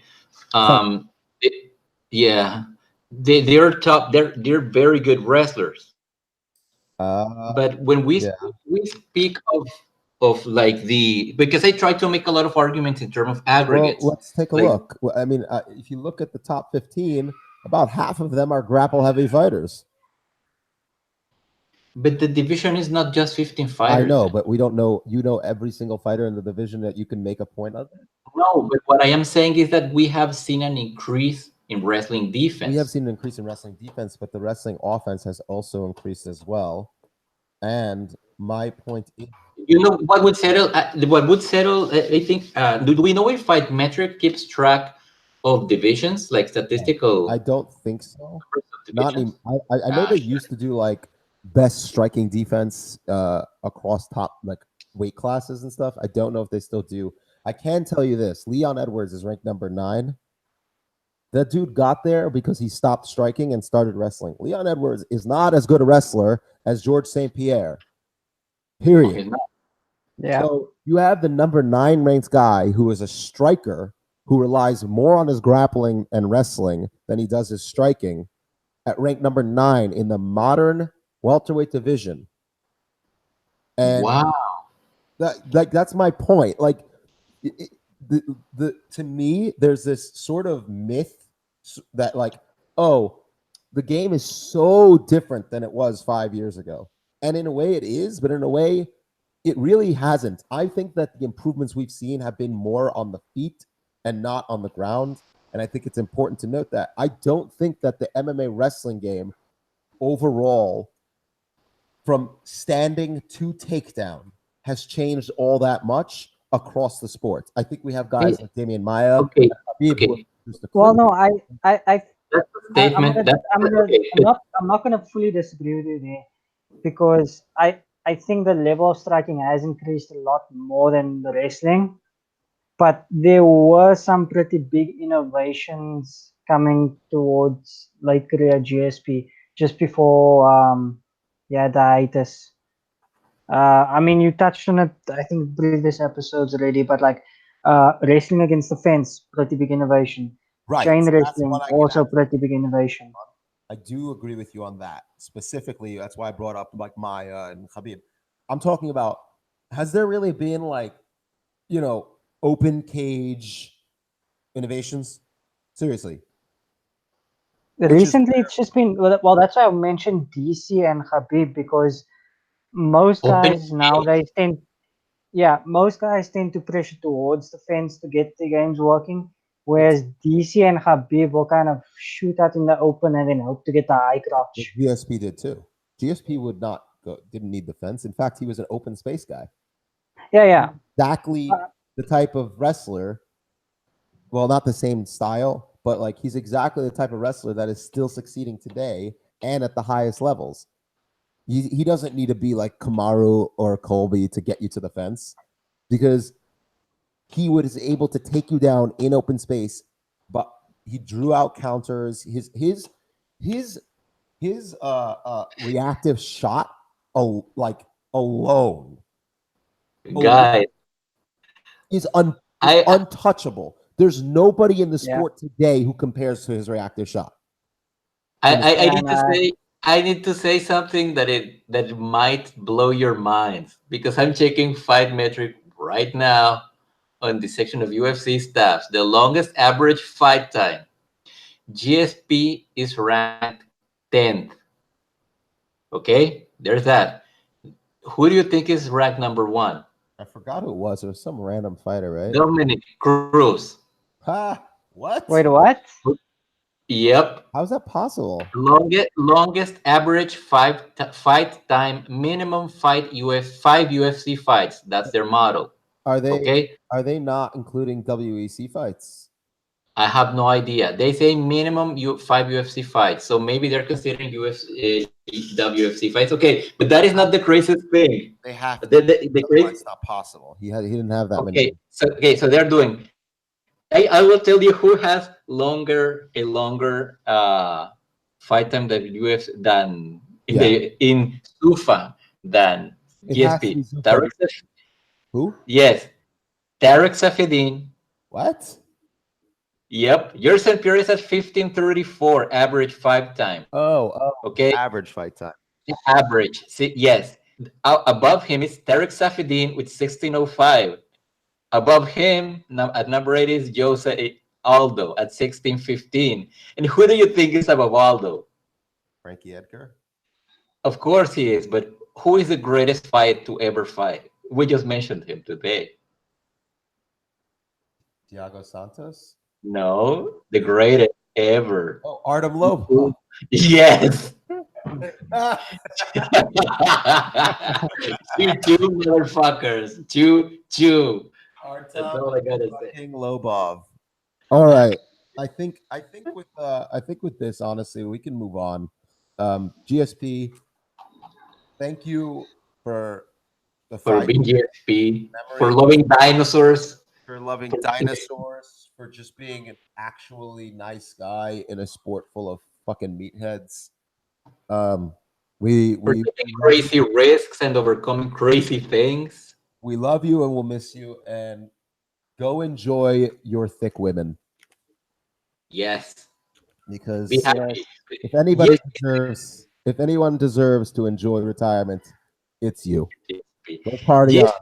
Yeah, they're top. They're very good wrestlers. But when we speak of like because I try to make a lot of arguments in terms of aggregates. Well, let's take a look. I mean, if you look at the top 15, about half of them are grapple heavy fighters. But the division is not just 15 fighters. I know, but we don't know. You know every single fighter in the division that you can make a point of? No, but what I am saying is that we have seen an increase in wrestling defense. We have seen an increase in wrestling defense, but the wrestling offense has also increased as well. And my point is, you know what would settle? I think. Do we know if Fight Metric keeps track of divisions, like statistical? I don't think so. Not even. I know they used to do like best striking defense across top like weight classes and stuff. I don't know if they still do. I can tell you this: Leon Edwards is ranked number 9. That dude got there because he stopped striking and started wrestling. Leon Edwards is not as good a wrestler as George St. Pierre. Period. Yeah. So you have the number 9 ranked guy who is a striker who relies more on his grappling and wrestling than he does his striking at rank number 9 in the modern welterweight division. And wow. That's my point. Like to me, there's this sort of myth that like, oh, the game is so different than it was 5 years ago. And in a way it is, but in a way it really hasn't. I think that the improvements we've seen have been more on the feet and not on the ground. And I think it's important to note that. I don't think that the MMA wrestling game overall, from standing to takedown, has changed all that much across the sport. I think we have guys like Damian Maya. Okay. Well, no, I that's a statement. I'm not going to fully disagree with you there, because I think the level of striking has increased a lot more than the wrestling, but there were some pretty big innovations coming towards late career GSP just before the hiatus. I mean, you touched on it, I think, previous episodes already, but like wrestling against the fence, pretty big innovation. Right. Chain wrestling, also pretty big innovation. I do agree with you on that. Specifically, that's why I brought up like Maya and Khabib. I'm talking about, has there really been like, open cage innovations? Seriously. Recently, it's just been, well, that's why I mentioned DC and Khabib, because most guys nowadays tend to pressure towards the fence to get the games working, whereas DC and Khabib will kind of shoot out in the open and then hope to get the high crotch. GSP did too. GSP didn't need the fence. In fact, he was an open space guy. Yeah. Exactly the type of wrestler. Well, not the same style, but like he's exactly the type of wrestler that is still succeeding today and at the highest levels. He doesn't need to be like Kamaru or Colby to get you to the fence. because he was able to take you down in open space, but he drew out counters. His reactive shot, like alone, Guys, is I untouchable. There's nobody in the sport today who compares to his reactive shot. I need to say something that might blow your minds, because I'm checking Fight Metric right now on the section of UFC stats. The longest average fight time, GSP is ranked 10th. Okay, there's that. Who do you think is ranked number 1? I forgot who it was. It was some random fighter, right? Dominic Cruz. Ha! What? Wait, what? Yep. How's that possible? Longest average fight time, minimum five UFC fights. That's their model. Are they okay? Are they not including WEC fights? I have no idea. They say minimum 5 UFC fights, so maybe they're considering WFC fights. Okay, but that is not the craziest thing. They have to. The crazy. It's not possible. He didn't have that Okay, many. so they're doing. I will tell you who has a longer fight time than UFC than in SUFA than GSP. Who? Yes, Tarek Safedin. What? Yep, Yerson Pierre is at 15:34 average fight time. Oh, okay. Average fight time. Average. See, yes. Above him is Tarek Safedin with 16:05. Above him at number 8 is Jose Aldo at 16:15. And who do you think is above Aldo? Frankie Edgar. Of course he is, but who is the greatest fight to ever fight? We just mentioned him today. Thiago Santos? No, the greatest ever. Oh, Artem Lobov. Yes. two motherfuckers. Two. Artem That's all I gotta say. King Lobov. All right. I think with this, honestly, we can move on. GSP, thank you for being GSP, for loving dinosaurs. For loving dinosaurs, for just being an actually nice guy in a sport full of fucking meatheads. We taking crazy risks and overcoming crazy things. We love you and we'll miss you. And go enjoy your thick women. Yes, because if anyone deserves to enjoy retirement, it's you. Go party on.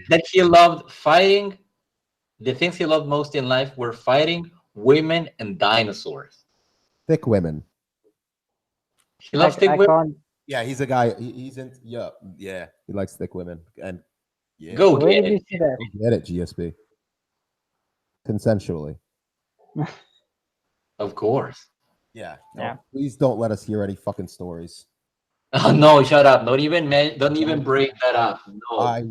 That he loved fighting. The things he loved most in life were fighting, women, and dinosaurs. Thick women. He loves thick women. Yeah, he's a guy. He's in. Yeah. He likes thick women. And go get it. Go get it, GSP. Consensually. Of course. Yeah. Please don't let us hear any fucking stories. Oh, no, shut up. Don't even bring that up. No.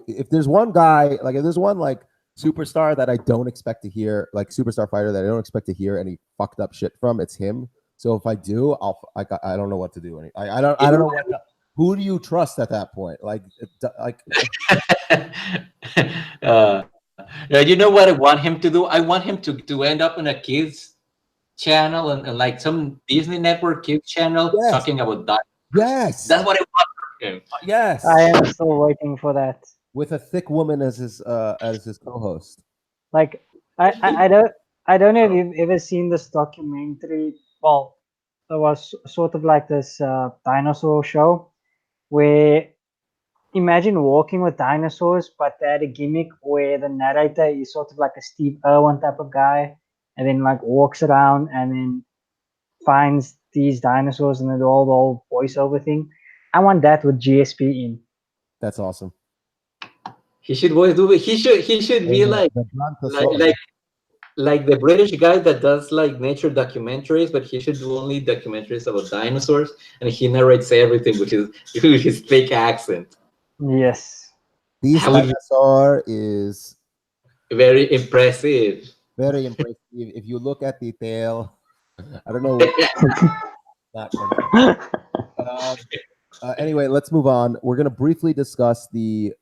If there's one guy, like if there's one like superstar that I don't expect to hear, like superstar fighter that I don't expect to hear any fucked up shit from, it's him. So if I do, I don't know what to do. I don't know who do you trust at that point? You know what I want him to do? I want him to end up on a kids channel and like some Disney Network kids channel talking about that. Yes, that's what I want from him. Yes, I am still waiting for that. With a thick woman as his co-host. Like I don't know if you've ever seen this documentary. Well, it was sort of like this dinosaur show where imagine walking with dinosaurs, but they had a gimmick where the narrator is sort of like a Steve Irwin type of guy, and then like walks around and then finds these dinosaurs and the whole voiceover thing. I want that with GSP in. That's awesome. He should always do it. He should be like the British guy that does like nature documentaries, but he should do only documentaries about dinosaurs, and he narrates everything with his fake accent. Yes. This dinosaur is very impressive. Very impressive. If you look at the tail, I don't know. Anyway, let's move on. We're going to briefly discuss the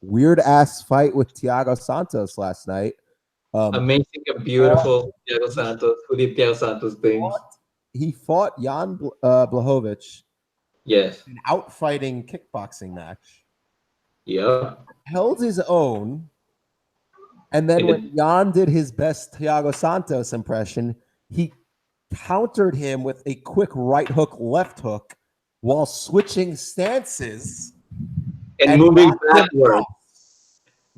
Weird ass fight with Thiago Santos last night. Amazing and beautiful Thiago Santos. Who did Thiago Santos things? He fought Jan Blachowicz. Yes. An outfighting kickboxing match. Yeah. Held his own. And then when Jan did his best Thiago Santos impression, he countered him with a quick right hook, left hook while switching stances. And moving backwards.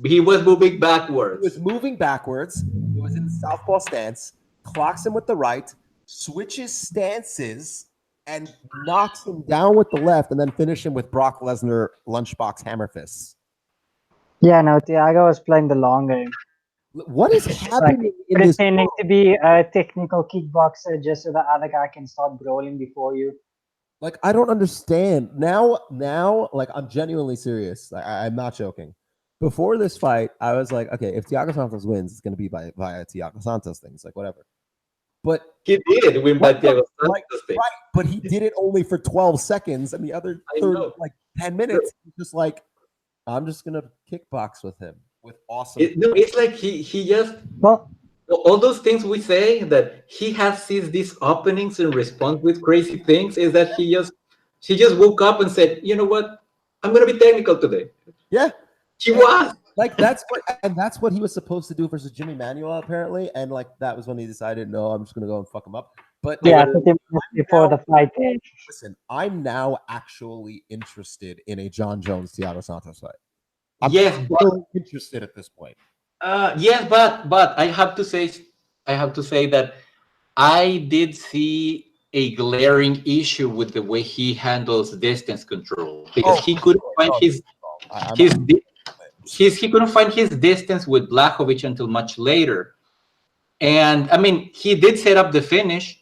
He was moving backwards. He was moving backwards. It was in the southpaw stance. Clocks him with the right, switches stances, and knocks him down with the left, and then finish him with Brock Lesnar lunchbox hammer fists. Yeah, no, Thiago was playing the long game. What is happening in this? Pretending to be a technical kickboxer just so the other guy can start brawling before you. Like, I don't understand. Now, like, I'm genuinely serious. I'm not joking. Before this fight, I was like, okay, if Thiago Santos wins, it's going to be via Thiago Santos things, like whatever. But he did win by Thiago Santos thing. Right, but he did it only for 12 seconds, and the other 10 minutes, he's just like, I'm just going to kickbox with him with awesome. It's like he just all those things we say that he has seized these openings and responds with crazy things. Is that he just woke up and said, you know what, I'm going to be technical today. Yeah. He was like that's what he was supposed to do versus Jimmy Manuel apparently, and like that was when he decided, no, I'm just gonna go and fuck him up. But yeah, before the fight. Listen, I'm now actually interested in a John Jones Thiago Santos fight. I'm interested at this point. Yes, but I have to say that I did see a glaring issue with the way he handles distance control because he couldn't find he couldn't find his distance with Blachowicz until much later. And I mean, he did set up the finish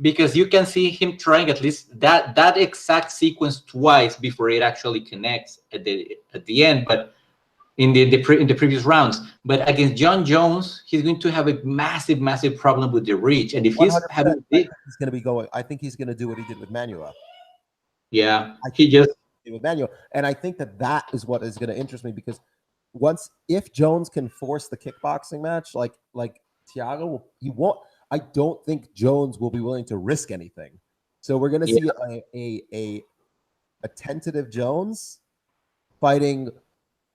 because you can see him trying at least that exact sequence twice before it actually connects at the end. But in the previous rounds, but against John Jones, he's going to have a massive problem with the reach. And if he's having, he's going to be going. I think he's going to do what he did with Manuel. Yeah, he just with Manuel, and I think that is what is going to interest me because if Jones can force the kickboxing match, like Thiago, he won't. I don't think Jones will be willing to risk anything. So we're going to see a tentative Jones fighting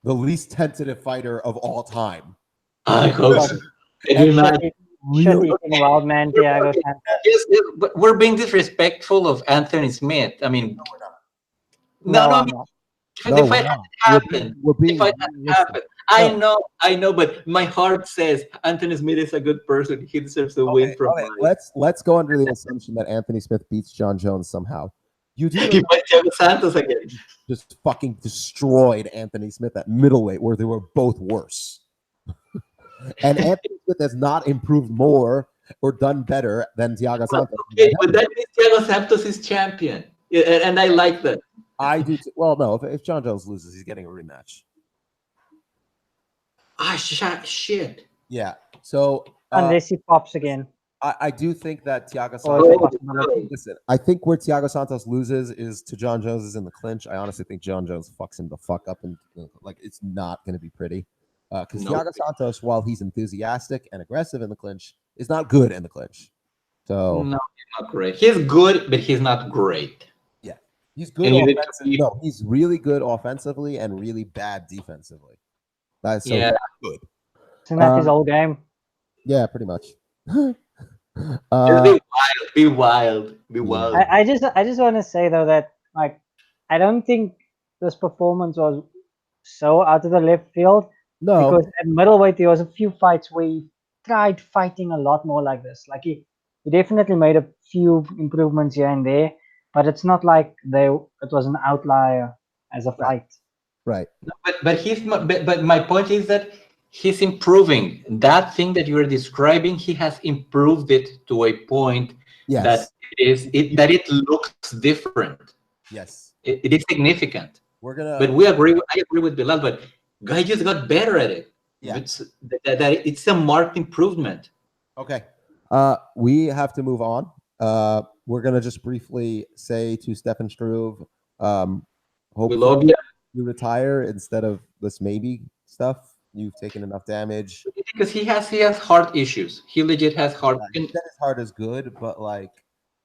the least tentative fighter of all time. I hope so. Wild man, Thiago Santos. We're being disrespectful of Anthony Smith. I mean, no. If the fight hasn't happened, I know, but my heart says Anthony Smith is a good person. He deserves to win from Let's go under the assumption that Anthony Smith beats John Jones somehow. You do he fights Thiago Santos again. Just fucking destroyed Anthony Smith at middleweight, where they were both worse. And Anthony Smith has not improved more or done better than Thiago Santos. Okay, but that means Thiago Santos is champion, and I like that. I do. Well, no. If John Jones loses, he's getting a rematch. Shit. Yeah. So unless he pops again. I do think that Thiago Santos. Listen, I think where Thiago Santos loses is to John Jones is in the clinch. I honestly think John Jones fucks him the fuck up, and like it's not going to be pretty. Because Thiago Santos, while he's enthusiastic and aggressive in the clinch, is not good in the clinch. So no, he's not great. He's good, but he's not great. Yeah, he's good offensively. No, he's really good offensively and really bad defensively. That's so good. Isn't that his whole game? Yeah, pretty much. Be wild. I just want to say though that like I don't think this performance was so out of the left field. No, because at middleweight there was a few fights where he tried fighting a lot more like this. Like he definitely made a few improvements here and there, but it's not like it was an outlier as a fight. Right. But my point is that he's improving. That thing that you are describing, he has improved it to a point that it looks different. Yes. It is significant. But I agree with Bilal, but guy just got better at it. Yeah. It's a marked improvement. Okay. We have to move on. We're gonna just briefly say to Stefan Struve, we love you. you retire instead of this maybe stuff? You've taken enough damage. Because he has heart issues. He legit has heart. He said his heart is good, but like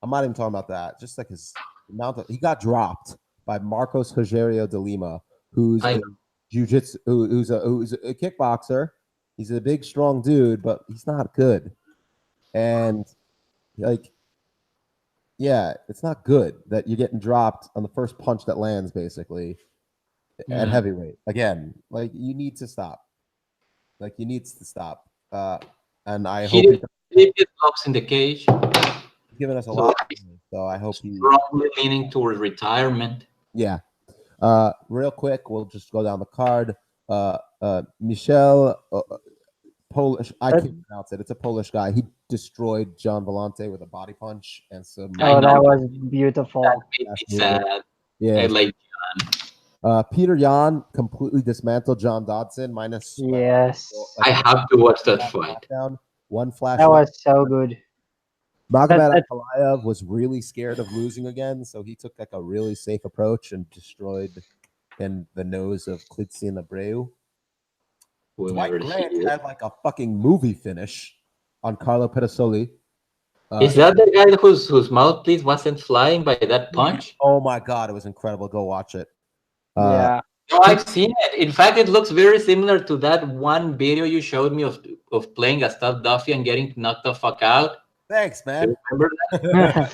I'm not even talking about that. Just like his amount of he got dropped by Marcos Rogerio de Lima, who's I a know. jiu-jitsu, who's a kickboxer. He's a big, strong dude, but he's not good. And like, yeah, it's not good that you're getting dropped on the first punch that lands, basically, at Yeah. heavyweight. Again, like you need to stop. Like you need to stop. And I He hope did his gloves in the cage. he's given us a lot. So I hope he Strongly leaning towards retirement. Yeah. Real quick, we'll just go down the card. Michel, Polish. I can't pronounce it. It's a Polish guy. He destroyed John Vellante with a body punch and some. I Oh, know. that was beautiful. That made me sad. Yeah. I like Peter Yan completely dismantled John Dodson minus. Yes. I have to watch that fight. Down, one flash. That was so good. Magomed that- Ankalaev was really scared of losing again, so he took like a really safe approach and destroyed in the nose of Klitsin Abreu. Dwight Grant had like a fucking movie finish on Carlo Pedasoli. Is that the guy whose mouthpiece wasn't flying by that punch? Oh my god, it was incredible. Go watch it. Yeah. No, I've seen it. In fact, it looks very similar to that one video you showed me of playing a stuffed Duffy and getting knocked the fuck out. Thanks, man. Remember that?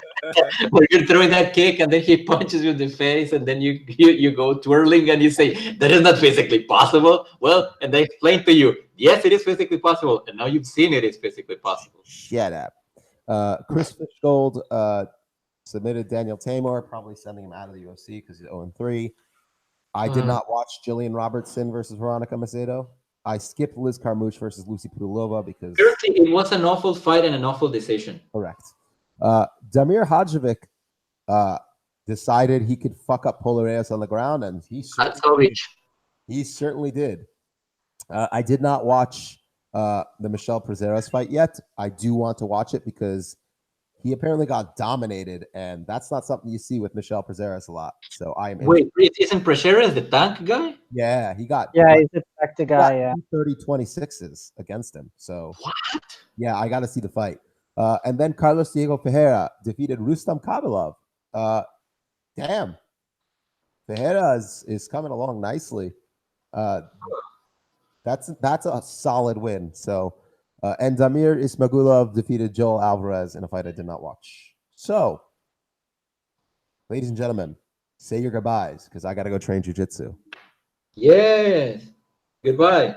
Where you're throwing that kick and then he punches you in the face and then you go twirling and you say, that is not physically possible. Well, and they explain to you, yes, it is physically possible. And now you've seen it is physically possible. Shut up. Chris Fishgold submitted Daniel Tamor, probably sending him out of the UFC because he's 0-3. I did not watch Jillian Robertson versus Veronica Macedo. I skipped Liz Carmouche versus Lucy Pudilova because it was an awful fight and an awful decision. Correct. Damir Hadjovic decided he could fuck up Polareus on the ground, and he certainly did. I did not watch the Michel Prazeres fight yet. I do want to watch it because he apparently got dominated, and that's not something you see with Michel Prazeres a lot. So I am. Wait, isn't Prazeres the tank guy? Yeah, he got. Yeah, he's a tactic guy. Yeah, 30-26s against him. So what? Yeah, I got to see the fight. And then Carlos Diego Ferreira defeated Rustam Kabilov. Damn, Ferreira is coming along nicely. That's a solid win. So. And Damir Ismagulov defeated Joel Alvarez in a fight I did not watch. So, ladies and gentlemen, say your goodbyes because I got to go train jiu-jitsu. Yes. Goodbye.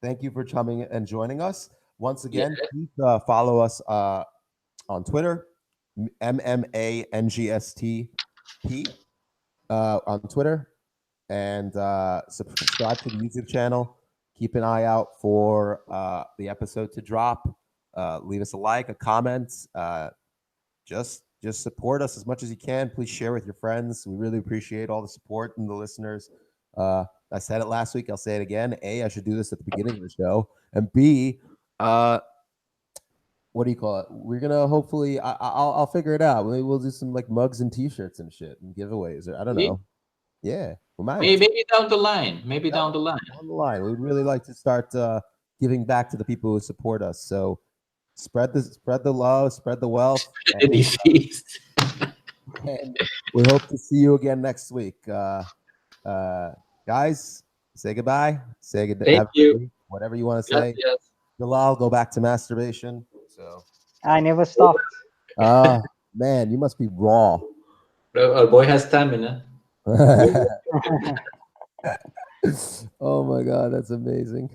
Thank you for coming and joining us. Once again, please follow us on Twitter, MMAngst on Twitter, and subscribe to the YouTube channel. Keep an eye out for the episode to drop. Leave us a like, a comment. Just support us as much as you can. Please share with your friends. We really appreciate all the support and the listeners. I said it last week. I'll say it again. A, I should do this at the beginning of the show. And B, what do you call it? We're gonna hopefully. I'll figure it out. Maybe we'll do some like mugs and T-shirts and shit and giveaways. Or I don't know. Yeah, we might. Maybe down the line. Down the line. We'd really like to start giving back to the people who support us. So spread the love, spread the wealth. The disease. And we hope to see you again next week. Guys, say goodbye. Say good. Thank you. Whatever you want to say. Yes. Bilal, go back to masturbation. So I never stopped. Man, you must be raw. Our boy has stamina. Oh my god, that's amazing.